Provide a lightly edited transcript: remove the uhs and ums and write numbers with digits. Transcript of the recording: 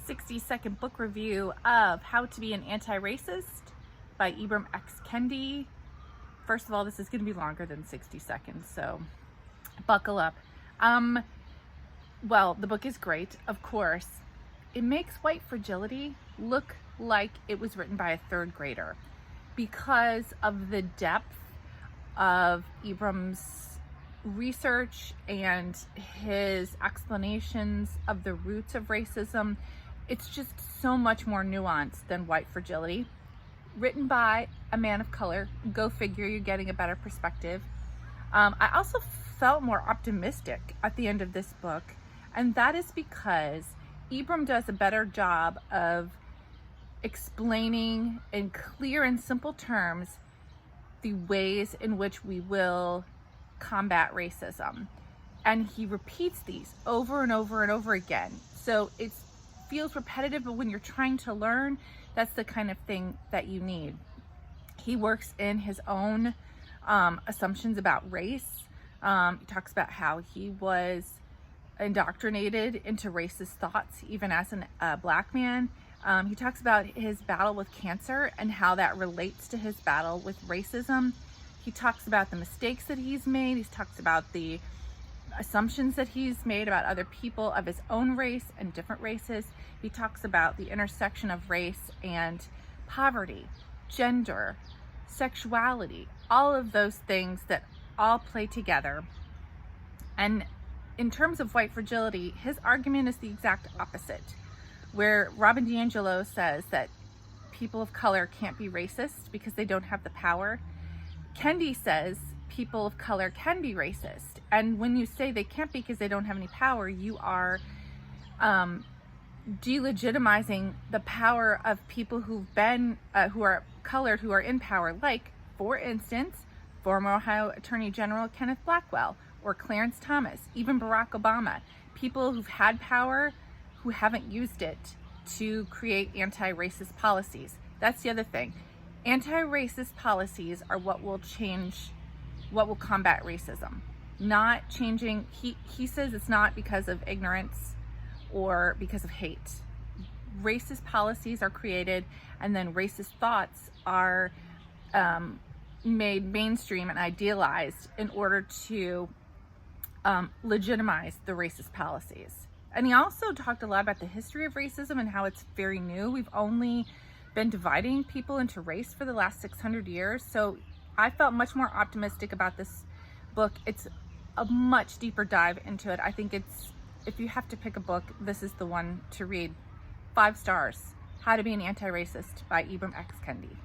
60-second book review of How to Be an Anti-Racist by Ibram X. Kendi. First of all, this is going to be longer than 60 seconds, so buckle up. Well, the book is great, of course. It makes white fragility look like it was written by a third grader because of the depth of Ibram's research and his explanations of the roots of racism. It's just so much more nuanced than white fragility. Written by a man of color. Go figure, you're getting a better perspective. I also felt more optimistic at the end of this book, and that is because Ibram does a better job of explaining in clear and simple terms the ways in which we will combat racism. And he repeats these over and over and over again. So it feels repetitive, but when you're trying to learn, that's the kind of thing that you need. He works in his own assumptions about race. He talks about how he was indoctrinated into racist thoughts, even as a black man. He talks about his battle with cancer and how that relates to his battle with racism. He talks about the mistakes that he's made. He talks about the assumptions that he's made about other people of his own race and different races. He talks about the intersection of race and poverty, gender, sexuality, all of those things that all play together. And in terms of white fragility, his argument is the exact opposite, where Robin DiAngelo says that people of color can't be racist because they don't have the power. Kendi says people of color can be racist. And when you say they can't be because they don't have any power, you are delegitimizing the power of people who've been, who are colored, who are in power. Like, for instance, former Ohio Attorney General Kenneth Blackwell or Clarence Thomas, even Barack Obama, people who've had power who haven't used it to create anti-racist policies. That's the other thing. Anti-racist policies are what will change, what will combat racism. Not changing, he says it's not because of ignorance or because of hate. Racist policies are created and then racist thoughts are made mainstream and idealized in order to legitimize the racist policies. And he also talked a lot about the history of racism and how it's very new. We've only been dividing people into race for the last 600 years. So I felt much more optimistic about this book. It's a much deeper dive into it. I think it's, if you have to pick a book, this is the one to read. 5 stars. How to Be an Anti-Racist by Ibram X. Kendi.